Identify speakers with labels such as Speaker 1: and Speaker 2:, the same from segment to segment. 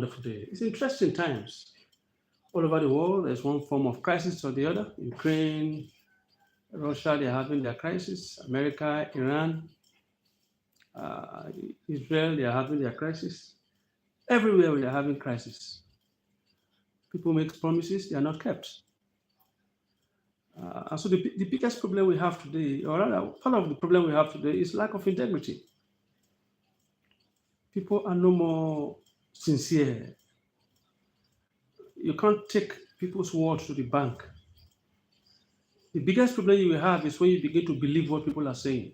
Speaker 1: wonderful day. It's interesting times. All over the world, there's one form of crisis or the other. Ukraine, Russia, they're having their crisis. America, Iran, uh, Israel, they're having their crisis. Everywhere we are having crisis. People make promises, they are not kept. And so the biggest problem we have today, or rather, part of the problem we have today is lack of integrity. People are no more sincere. You can't take people's word to the bank. The biggest problem you will have is when you begin to believe what people are saying.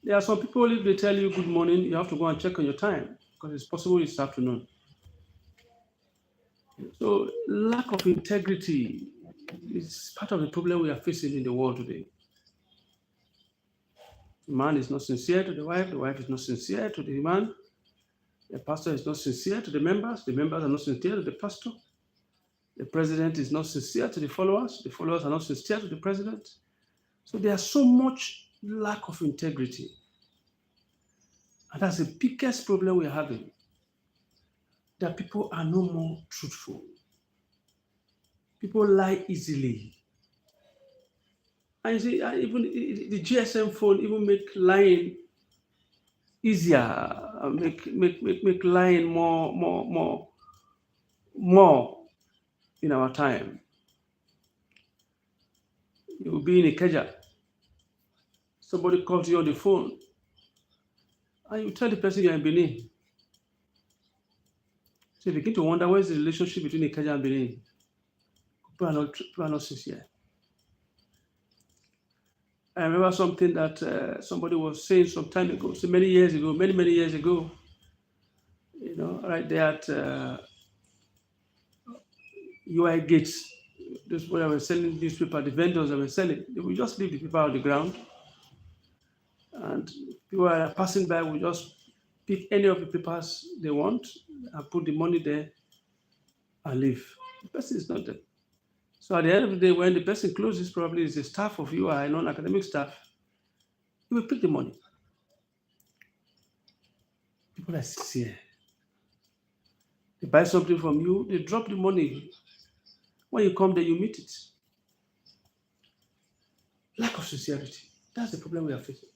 Speaker 1: There are some people, if they tell you good morning, you have to go and check on your time because it's possible it's afternoon. So, lack of integrity is part of the problem we are facing in the world today. The man is not sincere to the wife is not sincere to the man, the pastor is not sincere to the members are not sincere to the pastor, the president is not sincere to the followers are not sincere to the president. So, there's so much lack of integrity. And that's the biggest problem we're having, that people are no more truthful. People lie easily. And you see, even the GSM phone even make lying easier, make lying more in our time. You'll be in a Ikeja, somebody calls you on the phone, and you tell the person you're in Benin. So you begin to wonder where's the relationship between Ikeja and Benin. People are not sincere. I remember something that somebody was saying some time ago, so many years ago, many years ago, right there at UI Gates. This where I was selling newspaper, the vendors that were selling, they would just leave the paper on the ground, and people are passing by will just pick any of the papers they want and put the money there and leave. The person is not there. So at the end of the day, when the person closes, probably is the staff of UI, non-academic staff, you will pick the money. People are sincere. They buy something from you, they drop the money. When you come there, you meet it. Lack of sincerity. That's the problem we are facing.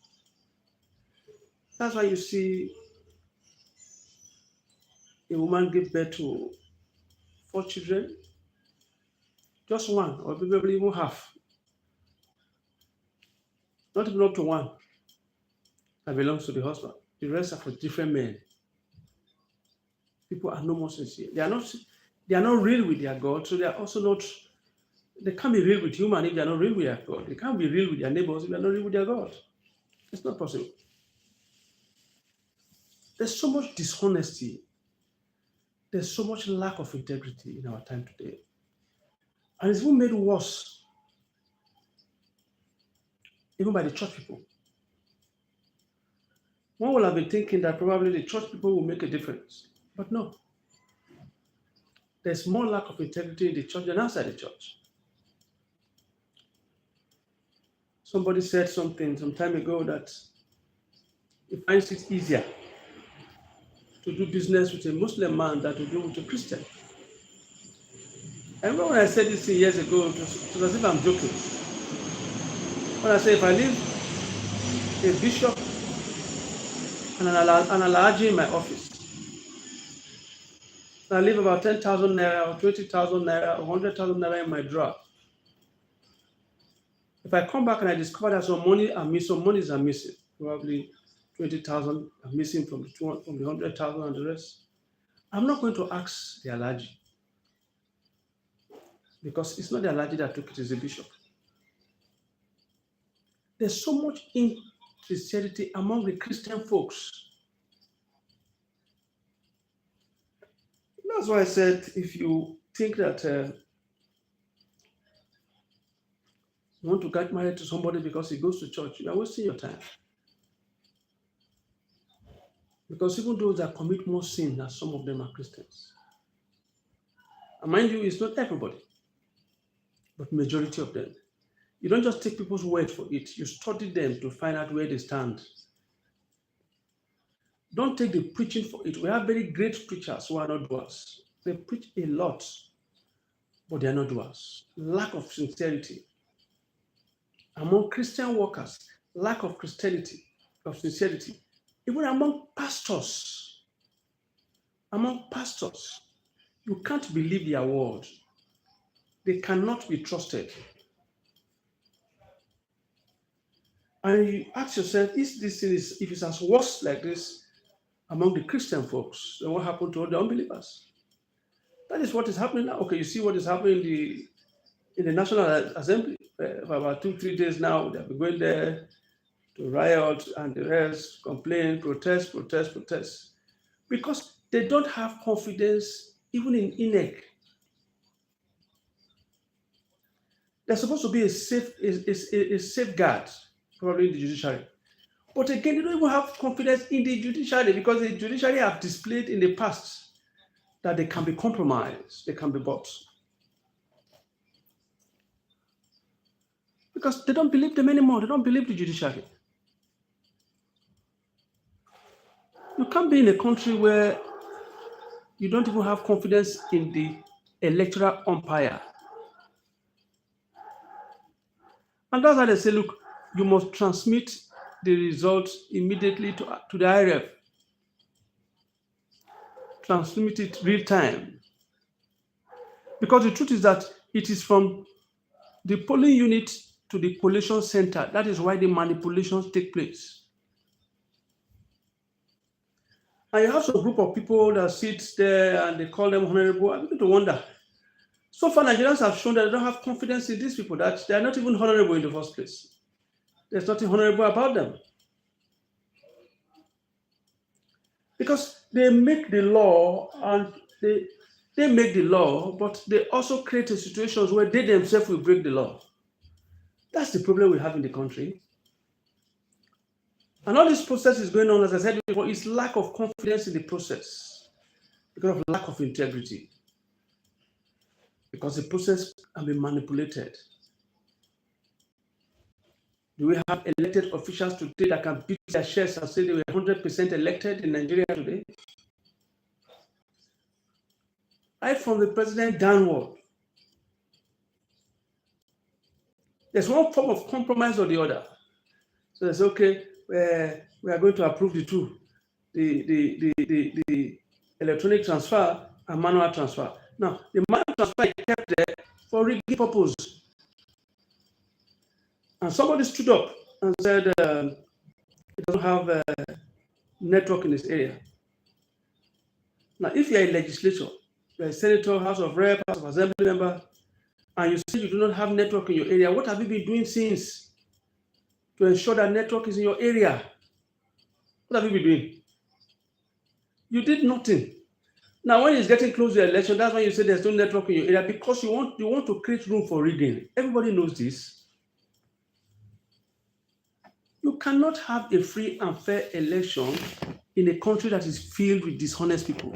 Speaker 1: That's why you see a woman give birth to 4 children, just one, or probably even half, not even up to one, that belongs to the husband. The rest are for different men. People are no more sincere. They are not real with their God, so they are also not. They can't be real with human if they are not real with their God. They can't be real with their neighbors if they are not real with their God. It's not possible. There's so much dishonesty. There's so much lack of integrity in our time today. And it's even made worse, even by the church people. One will have been thinking that probably the church people will make a difference. But no. There's more lack of integrity in the church than outside the church. Somebody said something some time ago that he finds it easier to do business with a Muslim man than to do with a Christian. I remember when I said this years ago, it was as if I'm joking. When I say if I leave a bishop and an alaji in my office, and I leave about 10,000 naira or 20,000 naira or 100,000 naira in my drawer, if I come back and I discover that some monies are missing, probably 20,000 are missing from the 100,000 and the rest, I'm not going to ask the alaji, because it's not the alaji that took it, it's the bishop. There's so much insincerity among the Christian folks. That's why I said, if you think that you want to get married to somebody because he goes to church, you are wasting your time. Because even those that commit more sin, as some of them are Christians. And mind you, it's not everybody, but majority of them. You don't just take people's word for it. You study them to find out where they stand. Don't take the preaching for it. We have very great preachers who are not doers. They preach a lot, but they are not doers. Lack of sincerity. Among Christian workers, lack of Christianity, of sincerity. Even among pastors, you can't believe their word. They cannot be trusted. And you ask yourself, if it's as worse like this among the Christian folks, then what happened to all the unbelievers? That is what is happening now. Okay, you see what is happening in the National Assembly for about 2-3 days now. They have been going there to riot and the rest, complain, protest, because they don't have confidence even in INEC. There's supposed to be a safeguard, probably in the judiciary. But again, they don't even have confidence in the judiciary because the judiciary have displayed in the past that they can be compromised, they can be bought. Because they don't believe them anymore. They don't believe the judiciary. You can't be in a country where you don't even have confidence in the electoral umpire. And that's why they say, look, you must transmit the results immediately to the IRF. Transmit it real time. Because the truth is that it is from the polling unit to the collation center. That is why the manipulations take place. And you have some group of people that sit there and they call them honorable. I begin to wonder. So far, Nigerians have shown that they don't have confidence in these people, that they are not even honorable in the first place. There's nothing honorable about them. Because they make the law and they make the law, but they also create situations where they themselves will break the law. That's the problem we have in the country. And all this process is going on, as I said before, is lack of confidence in the process because of lack of integrity. Because the process can be manipulated. Do we have elected officials today that can beat their chests and say they were 100% elected in Nigeria today? Right from the president downward. There's one form of compromise or the other. So it's okay, we are going to approve the two, the electronic transfer and manual transfer. Now, the manual transfer is kept there for rigging purpose. And somebody stood up and said he doesn't have a network in this area. Now, if you're a legislator, you're a senator, House of Rep, House of Assembly member, and you say you do not have network in your area, what have you been doing since to ensure that network is in your area? What have you been doing? You did nothing. Now, when it's getting close to the election, that's when you say there's no network in your area because you want to create room for rigging. Everybody knows this. You cannot have a free and fair election in a country that is filled with dishonest people.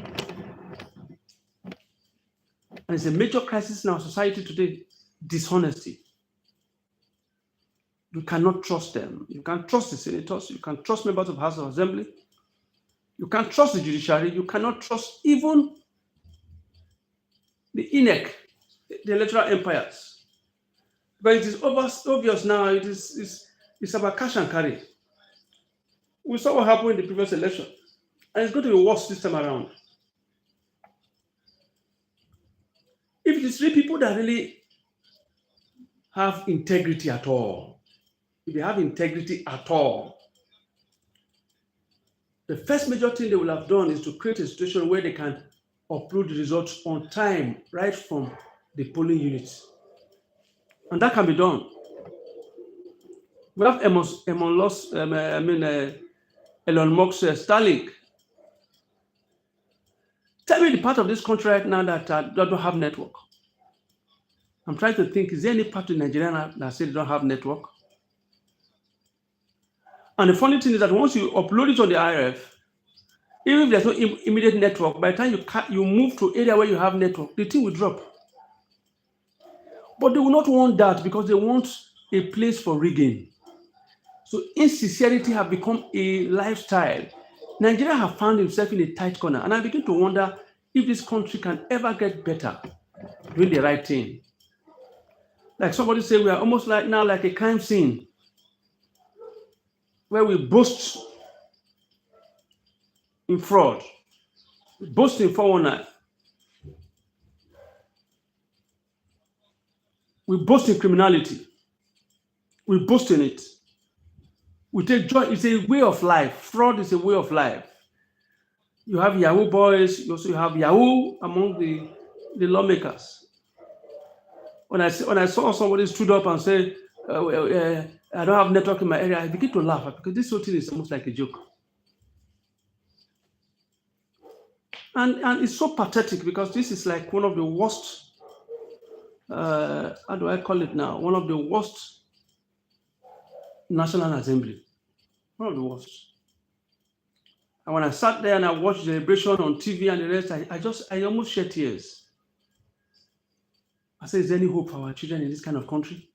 Speaker 1: And it's a major crisis in our society today, dishonesty. You cannot trust them. You can't trust the senators. You can't trust members of the House of Assembly. You can't trust the judiciary. You cannot trust even the INEC, the electoral empires. But it is obvious now, it's about cash and carry. We saw what happened in the previous election, and it's going to be worse this time around. If it is three people that really have integrity at all, if they have integrity at all, the first major thing they will have done is to create a situation where they can upload the results on time, right from the polling units. And that can be done. We have Elon Musk's Starlink. Tell me the part of this country right now that don't have network. I'm trying to think, is there any part in Nigeria that says they don't have network? And the funny thing is that once you upload it on the IRF, even if there's no immediate network, by the time you move to area where you have network, the thing will drop. But they will not want that because they want a place for rigging. So insincerity have become a lifestyle Nigeria have found himself in a tight corner, and I begin to wonder if this country can ever get better doing the right thing. Like somebody say, we are almost like now like a crime scene where we boast in fraud, we boast in 419, we boast in criminality, we boast in it. We take joy. It's a way of life. Fraud is a way of life. You have Yahoo boys. You also have Yahoo among the lawmakers. When I saw somebody stood up and say, "I don't have network in my area," I begin to laugh because this whole thing is almost like a joke, and it's so pathetic because this is like one of the worst. How do I call it now? One of the worst National Assembly. One of the worst. And when I sat there and I watched the celebration on TV and the rest, I almost shed tears. I said, is there any hope for our children in this kind of country?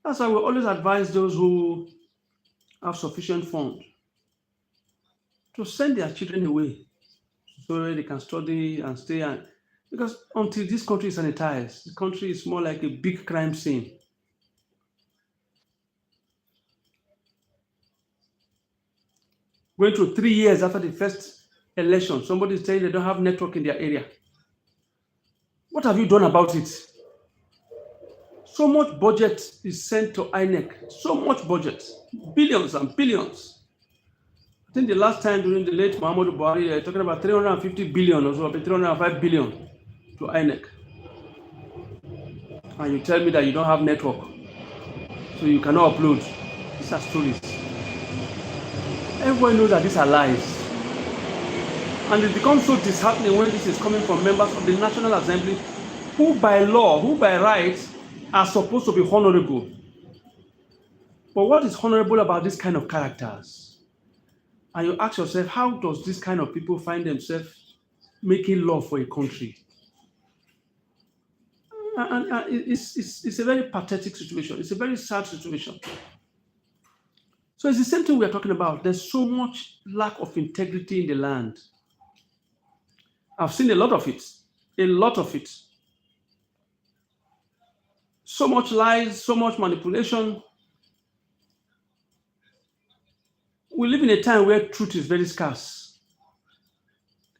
Speaker 1: That's why we always advise those who have sufficient funds to send their children away so they can study and stay. Because until this country is sanitized, the country is more like a big crime scene. Going through 3 years after the first election, somebody is saying they don't have network in their area. What have you done about it? So much budget is sent to INEC. So much budget. Billions and billions. I think the last time during the late Muhammadu Buhari, they're talking about 350 billion or so, 305 billion to INEC. And you tell me that you don't have network, so you cannot upload. These are stories. Everyone knows that these are lies. And it becomes so disheartening when this is coming from members of the National Assembly who by law, who by right, are supposed to be honorable. But what is honorable about this kind of characters? And you ask yourself, how does this kind of people find themselves making law for a country? And it's a very pathetic situation. It's a very sad situation. So it's the same thing we are talking about. There's so much lack of integrity in the land. I've seen a lot of it. A lot of it. So much lies, so much manipulation. We live in a time where truth is very scarce.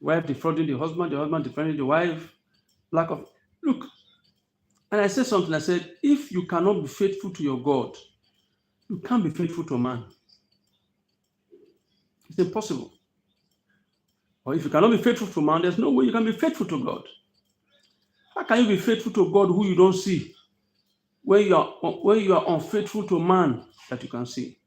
Speaker 1: The wife defrauding the husband defrauding the wife. Lack of... Look, and I said something. I said, if you cannot be faithful to your God, you can't be faithful to man. It's impossible. Or if you cannot be faithful to man, there's no way you can be faithful to God. How can you be faithful to God who you don't see when you are unfaithful to man that you can see?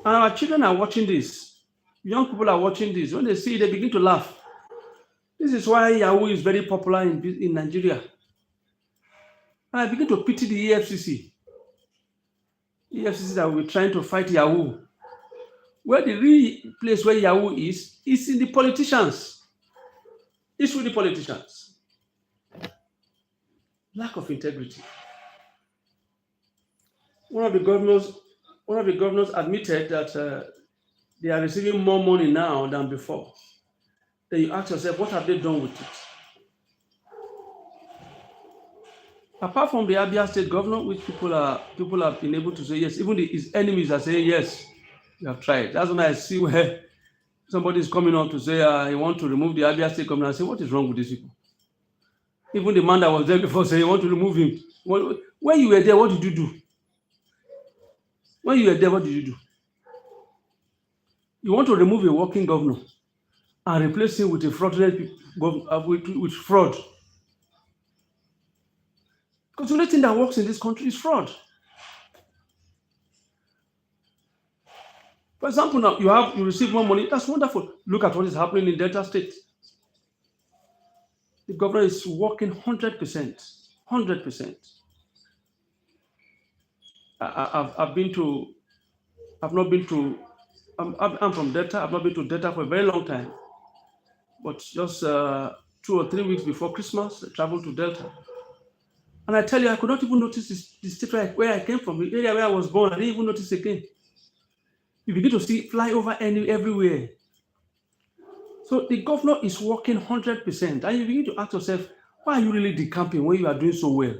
Speaker 1: And our children are watching this. Young people are watching this. When they see it, they begin to laugh. This is why Yahoo is very popular in Nigeria. And I begin to pity the EFCC. EFCC that will be trying to fight Yahoo. Where the real place where Yahoo is in the politicians. It's with the politicians. Lack of integrity. One of the governors admitted that they are receiving more money now than before. Then you ask yourself, what have they done with it? Apart from the Abia State governor, which people have been able to say yes, even his enemies are saying yes, you have tried. That's when I see where somebody is coming up to say he wants to remove the Abia State governor. I say, what is wrong with these people? Even the man that was there before saying, you want to remove him. When you were there, what did you do? When you were there, what did you do? You want to remove a working governor and replace him with a fraudulent with fraud. Because the only thing that works in this country is fraud. For example, now you receive more money. That's wonderful. Look at what is happening in Delta State. The governor is working 100%. 100%. I'm from Delta. I've not been to Delta for a very long time. But just 2 or 3 weeks before Christmas, I traveled to Delta. And I tell you, I could not even notice the state where I came from, the area where I was born. I didn't even notice again. You begin to see fly over everywhere. So the governor is working 100%. And you begin to ask yourself, why are you really decamping when you are doing so well?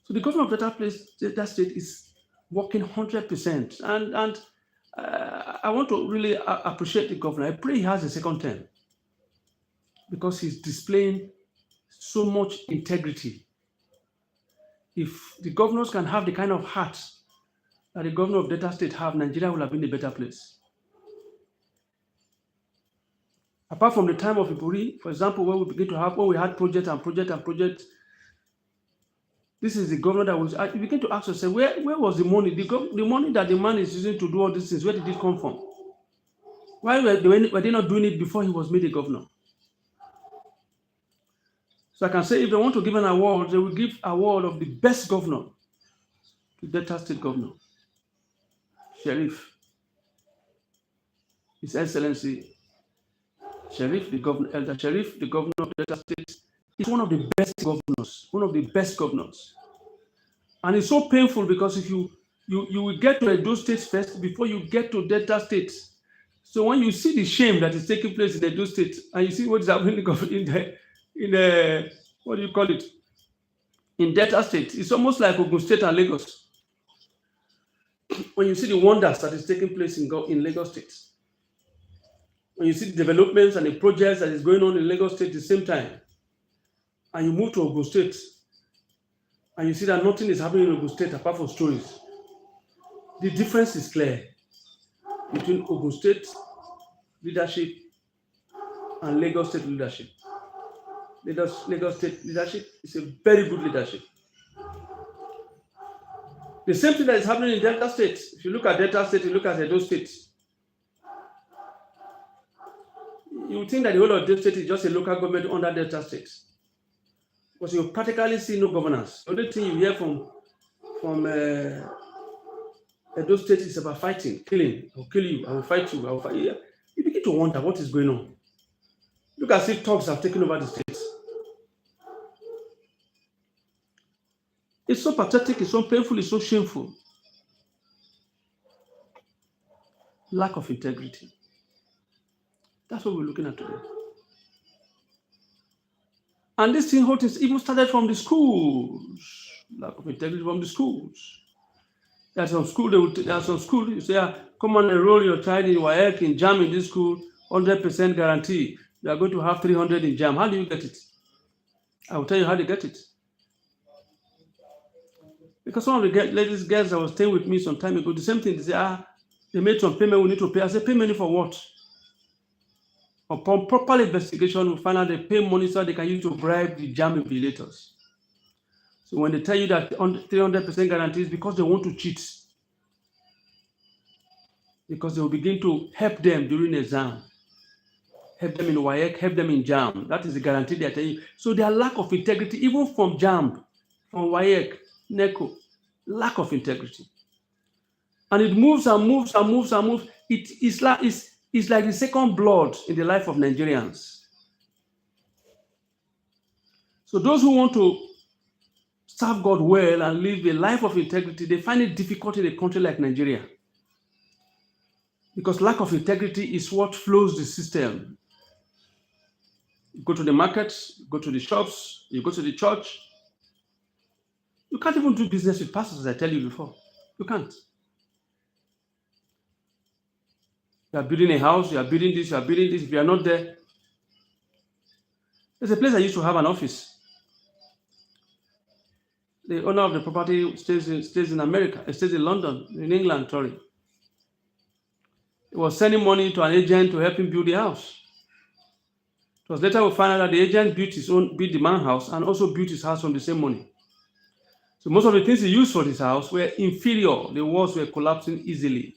Speaker 1: So the governor of that state is working 100%. And I want to really appreciate the governor. I pray he has a second term because he's displaying so much integrity. If the governors can have the kind of heart that the governor of Delta State have, Nigeria will have been a better place. Apart from the time of Iburi, for example, when we had project, this is the governor that was. You begin to ask yourself, where was the money? The money that the man is using to do all these things, where did it come from? Why were they not doing it before he was made a governor? So I can say if they want to give an award, they will give award of the best governor to Delta State Governor, Sheriff, His Excellency Sheriff, Elder Sheriff, the governor of Delta State, is one of the best governors. And it's so painful because if you will get to Edo State first before you get to Delta State. So when you see the shame that is taking place in Edo State and you see what is happening in what do you call it? In Delta State, it's almost like Ogun State and Lagos. When you see the wonders that is taking place in Lagos State, when you see the developments and the projects that is going on in Lagos State at the same time, and you move to Ogun State, and you see that nothing is happening in Ogun State apart from stories, the difference is clear between Ogun State leadership and Lagos State leadership. Lagos State leadership is a very good leadership. The same thing that is happening in Delta State. If you look at Delta State, you look at Edo State, you would think that the whole of Delta State is just a local government under Delta State. Because you practically see no governance. The only thing you hear from Edo State is about fighting, killing. I will kill you, I will fight you, I will fight you. You begin to wonder what is going on. Look as if thugs have taken over the state. It's so pathetic, it's so painful, it's so shameful. Lack of integrity. That's what we're looking at today. And this whole thing even started from the schools. Lack of integrity from the schools. There's some school, you say, come and enroll your child in WAEC, in JAM in this school, 100% guarantee. You are going to have 300 in JAM. How do you get it? I will tell you how to get it. Because some of the ladies, girls that were staying with me some time ago, the same thing, they say, they made some payment, we need to pay. I said, pay money for what? Upon proper investigation, we find out they pay money so they can use to bribe the JAM invigilators. So when they tell you that 300% guarantee is because they want to cheat. Because they will begin to help them during exam. Help them in WAEC, help them in JAM. That is the guarantee they are telling you. So their lack of integrity, even from JAM, from WAEC, NECO, lack of integrity. And it moves and moves and moves and moves. It's like the second blood in the life of Nigerians. So those who want to serve God well and live a life of integrity, they find it difficult in a country like Nigeria. Because lack of integrity is what flows the system. You go to the markets, you go to the shops, you go to the church. You can't even do business with pastors, as I tell you before. You can't. You are building a house, you are building this, you are building this. If you are not there, there's a place I used to have an office. The owner of the property stays in America, stays in London, in England, sorry. He was sending money to an agent to help him build the house. It was later we found out that the agent built the man's house and also built his house from the same money. So most of the things he used for his house were inferior. The walls were collapsing easily.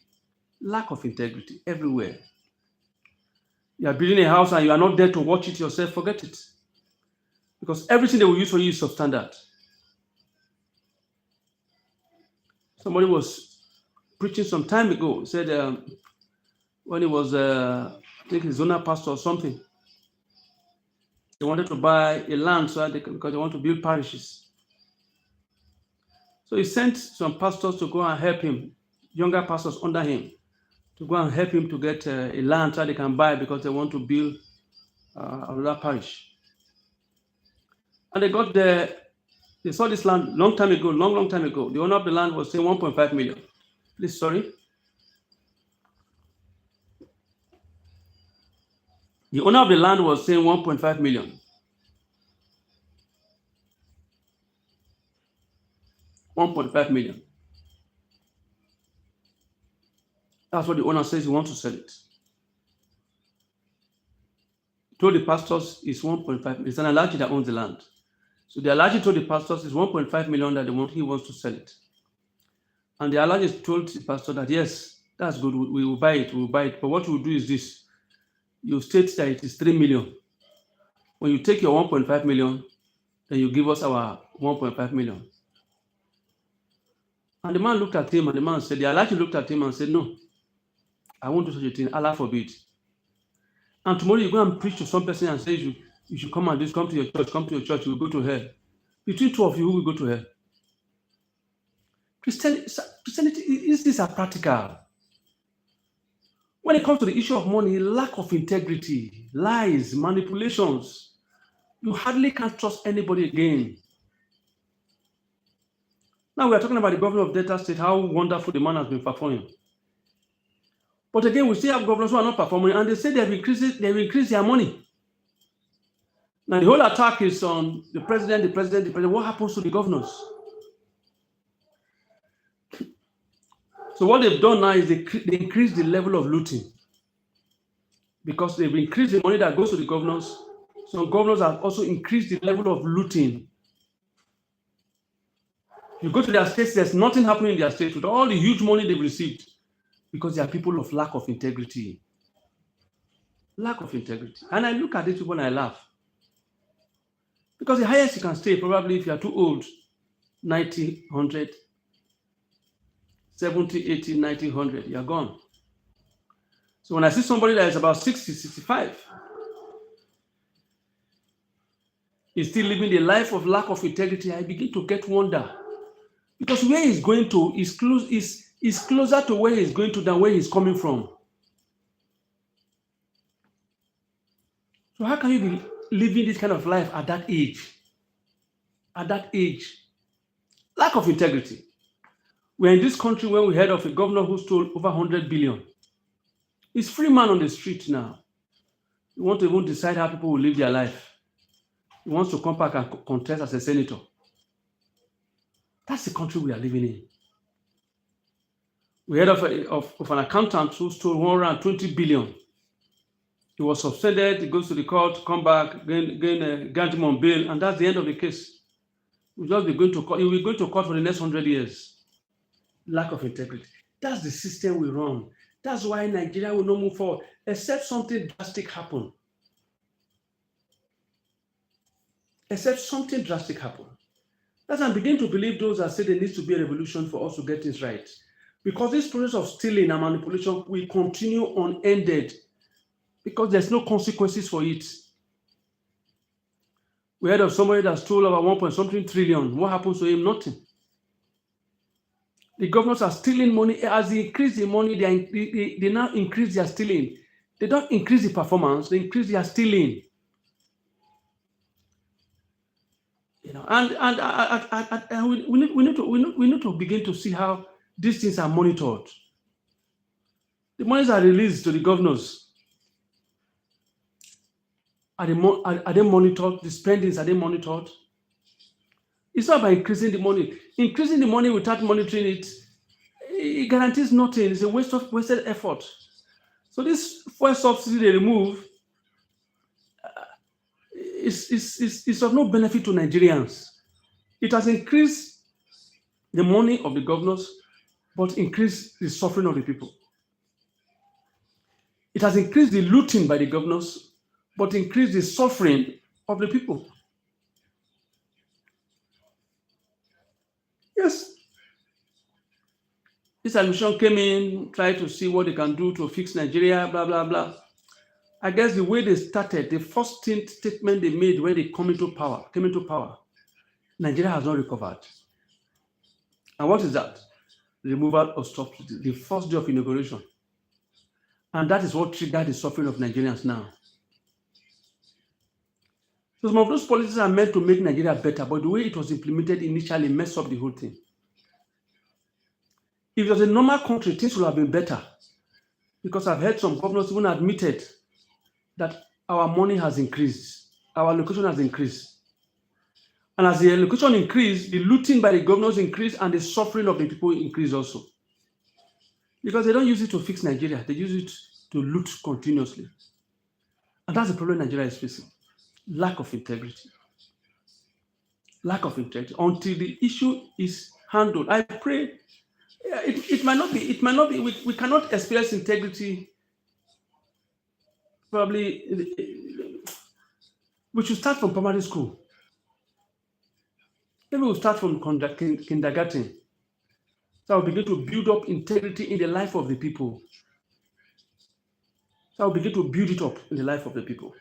Speaker 1: Lack of integrity everywhere. You are building a house and you are not there to watch it yourself, forget it. Because everything they will use for you is substandard. Somebody was preaching some time ago. He said when he was, I think his zonal pastor or something, They wanted to buy a land so that because they want to build parishes. So he sent some pastors to go and help him, younger pastors under him, to go and help him to get a land so they can buy because they want to build another parish. And they got there, they saw this land long time ago, long time ago. The owner of the land was saying 1.5 million. Please, sorry. The owner of the land was saying 1.5 million. 1.5 million. That's what the owner says he wants to sell it. He told the pastors it's 1.5 million. It's an Alhaji that owns the land. So the Alhaji told the pastors it's 1.5 million that he wants to sell it. And the Alhaji told the pastor that yes, that's good, we will buy it, But what we'll do is this. You state that it is 3 million. When you take your 1.5 million, then you give us our 1.5 million. And the man looked at him and the Alhaji looked at him and said, no, I won't do such a thing. Allah forbid. And tomorrow you go and preach to some person and say you should come and just come to your church, you will go to hell. Between two of you, who will go to hell? Christianity is this a practical? When it comes to the issue of money, lack of integrity, lies, manipulations, you hardly can trust anybody again. Now we are talking about the governor of Delta State, how wonderful the man has been performing. But again, we still have governors who are not performing, and they say they've increased their money. Now the whole attack is on the president. What happens to the governors? So what they've done now is they increase the level of looting. Because they've increased the money that goes to the governors, some governors have also increased the level of looting. You go to their states, there's nothing happening in their states with all the huge money they've received because they are people of lack of integrity. Lack of integrity. And I look at these people and I laugh. Because the highest you can stay, probably if you are too old, 90, 100, 70, 80, 90, 100, you're gone. So when I see somebody that is about 60, 65, is still living the life of lack of integrity, I begin to get wonder. Because where he's going to is closer to where he's going to than where he's coming from. So how can you be living this kind of life at that age? At that age. Lack of integrity. We're in this country where we heard of a governor who stole over 100 billion. He's free man on the street now. He wants to even decide how people will live their life. He wants to come back and contest as a senator. That's the country we are living in. We heard of an accountant who stole 120 billion. He was suspended, he goes to the court, come back, grant him on bail, and that's the end of the case. We'll just be going to court. He will be going to court for the next 100 years. Lack of integrity. That's the system we run. That's why Nigeria will not move forward, except something drastic happen. Except something drastic happen. That's why I begin to believe those that say there needs to be a revolution for us to get things right. Because this process of stealing and manipulation will continue unended because there's no consequences for it. We heard of somebody that stole about 1.something trillion. What happens to him? Nothing. The governors are stealing money. As they increase the money, they now increase their stealing. They don't increase the performance, they increase their stealing. And we need to begin to see how these things are monitored. The monies are released to the governors. Are they monitored? The spendings, are they monitored? It's not by increasing the money. Increasing the money without monitoring it guarantees nothing. It's a wasted effort. So this fuel subsidy they remove is of no benefit to Nigerians. It has increased the money of the governors, but increased the suffering of the people. It has increased the looting by the governors, but increased the suffering of the people. Yes. This administration came in, tried to see what they can do to fix Nigeria, blah, blah, blah. I guess the way they started, the first statement they made when they came into power, Nigeria has not recovered. And what is that? Removal of subsidy, the first day of inauguration. And that is what triggered the suffering of Nigerians now. So some of those policies are meant to make Nigeria better, but the way it was implemented initially messed up the whole thing. If it was a normal country, things would have been better. Because I've heard some governors even admitted that our money has increased, our allocation has increased. And as the allocation increased, the looting by the governors increased and the suffering of the people increased also. Because they don't use it to fix Nigeria, they use it to loot continuously. And that's the problem Nigeria is facing. Lack of integrity. Lack of integrity. Until the issue is handled, I pray it might not be, we cannot experience integrity. Probably we should start from primary school. Maybe we'll start from kindergarten. So I'll begin to build up integrity in the life of the people. So I'll begin to build it up in the life of the people.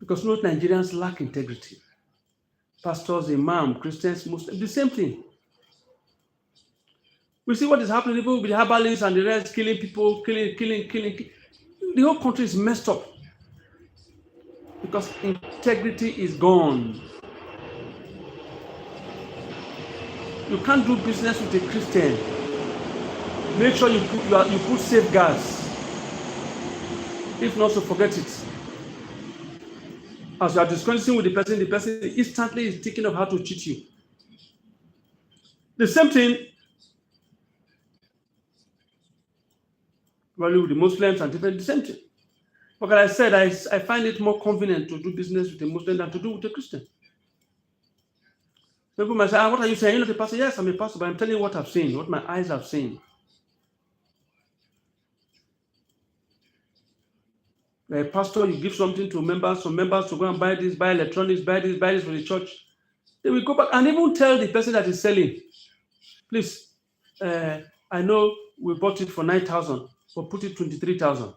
Speaker 1: Because most Nigerians lack integrity. Pastors, imams, Christians, Muslims, the same thing. We see what is happening, people with the herbalists and the rest, killing people, killing. The whole country is messed up. Because integrity is gone. You can't do business with a Christian. Make sure you put safeguards. If not, so forget it. As you are discussing with the person instantly is thinking of how to cheat you. The same thing with the Muslims and different, the same thing. But like I said, I find it more convenient to do business with a Muslim than to do with a Christian. People might say, what are you saying? You're not a pastor? Yes, I'm a pastor, but I'm telling you what I've seen, what my eyes have seen. Like a pastor, you give something to members, some members to go and buy this, buy electronics, buy this for the church. They will go back and even tell the person that is selling, please, I know we bought it for 9,000, but put it 23,000.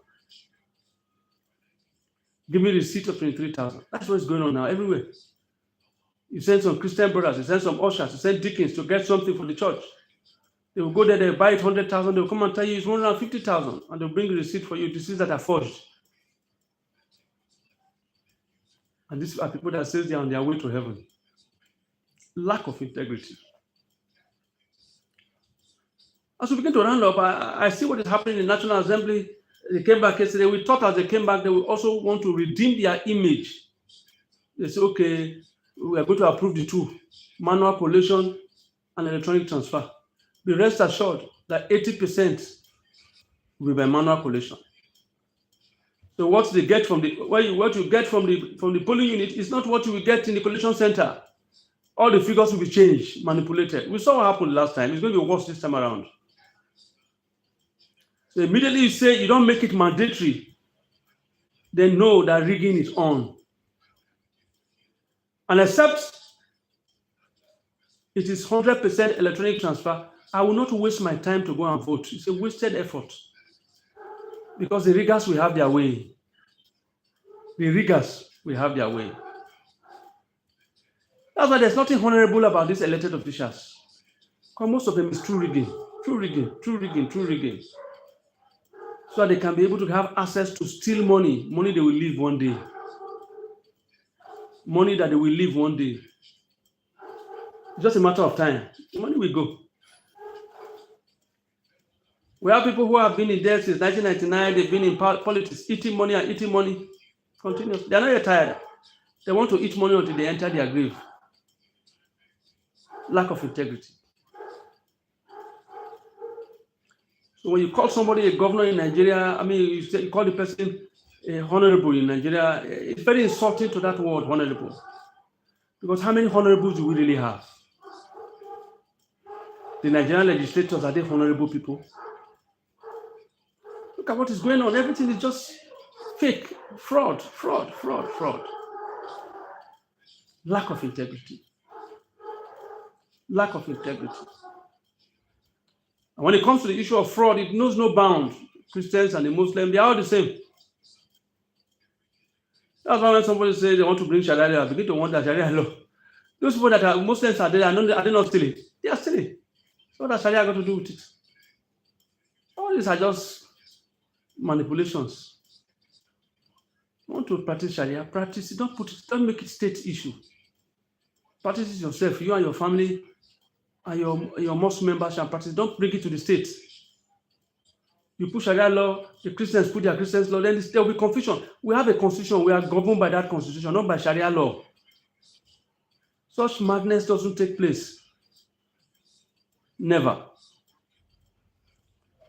Speaker 1: Give me the receipt of 23,000. That's what's going on now everywhere. You send some Christian brothers, you send some ushers, you send deacons to get something for the church. They will go there, they buy it 100,000, they will come and tell you it's 150,000, and they'll bring a receipt for you. Receipts that are forged. And these are people that says they are on their way to heaven. Lack of integrity. As we begin to round up, I see what is happening in the National Assembly. They came back yesterday. We thought as they came back, they will also want to redeem their image. They say, okay, we are going to approve the two, manual collation and electronic transfer. Be rest assured that 80% will be by manual collation. So what they get from what you get from the polling unit is not what you will get in the collation center. All the figures will be changed, manipulated. We saw what happened last time. It's going to be worse this time around. So immediately you say you don't make it mandatory, they know that rigging is on. And except it is 100% electronic transfer, I will not waste my time to go and vote. It's a wasted effort. Because the riggers will have their way. The riggers will have their way. That's why there's nothing honorable about these elected officials. Because most of them is true rigging. True rigging. So they can be able to have access to steal money they will leave one day. Money that they will leave one day. It's just a matter of time. The money will go. We have people who have been in there since 1999. They've been in politics, eating money continuously. They're not yet tired. They want to eat money until they enter their grave. Lack of integrity. So when you call somebody a governor in Nigeria, you call the person honorable in Nigeria, it's very insulting to that word, honorable. Because how many honorables do we really have? The Nigerian legislators, are they honorable people? Look at what is going on. Everything is just fake, fraud. Lack of integrity. And when it comes to the issue of fraud, it knows no bound. Christians and the Muslims, they are all the same. That's why when somebody says they want to bring Sharia law, I begin to wonder Sharia law. Those people that are Muslims are there, are they not stealing? They are stealing. So what does Sharia got to do with it? All these are just manipulations. You want to practice Sharia, practice it. Don't make it state issue. Practice it yourself. You and your family and your mosque members shall practice. Don't bring it to the state. You put Sharia law, the Christians put their Christians law, then there will be confusion. We have a constitution. We are governed by that constitution, not by Sharia law. Such madness doesn't take place. Never.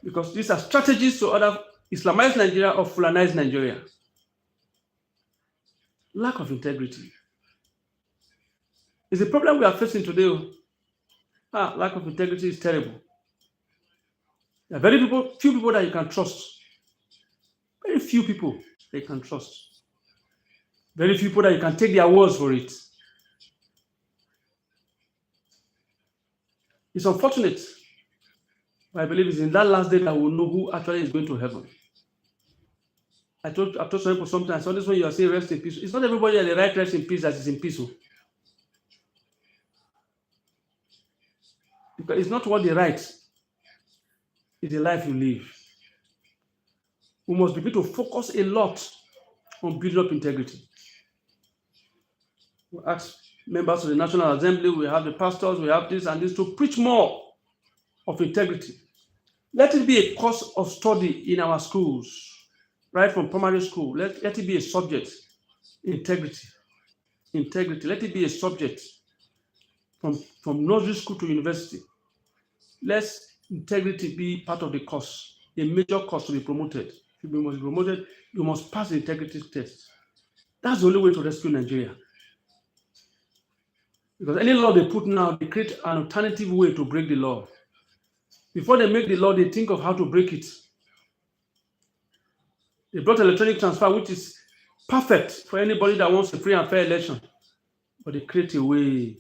Speaker 1: Because these are strategies to either Islamize Nigeria or Fulanize Nigeria. Lack of integrity is a problem we are facing today. Lack of integrity is terrible. There are few people that you can trust. Very few people that you can trust. Very few people that you can take their words for it. It's unfortunate, but I believe it's in that last day that we'll know who actually is going to heaven. I've told some people sometimes, so this when you are saying rest in peace, it's not everybody at the right rest in peace that is in peace. Because it's not what they write, it's the life you live. We must begin to focus a lot on building up integrity. We ask members of the National Assembly, we have the pastors, we have this and this to preach more of integrity. Let it be a course of study in our schools, right from primary school. Let it be a subject, integrity. Integrity. Let it be a subject from nursery school to university. Let integrity be part of the course, a major course to be promoted. If you must be promoted, you must pass the integrity test. That's the only way to rescue Nigeria. Because any law they put now, they create an alternative way to break the law. Before they make the law, they think of how to break it. They brought electronic transfer, which is perfect for anybody that wants a free and fair election. But they create a way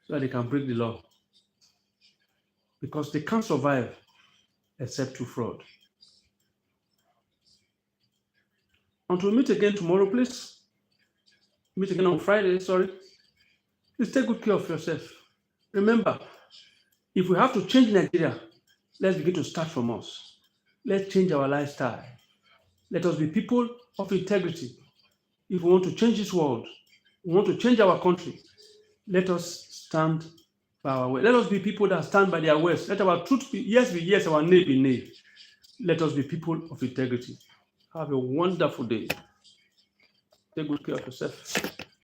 Speaker 1: so that they can break the law. Because they can't survive except through fraud. Until we meet again tomorrow, please. Meet again on Friday, sorry. Please take good care of yourself. Remember, if we have to change Nigeria, let's begin to start from us. Let's change our lifestyle. Let us be people of integrity. If we want to change this world, we want to change our country, let us stand by our way. Let us be people that stand by their words. Let our truth be yes, our nay be nay. Let us be people of integrity. Have a wonderful day. Take good care of yourself.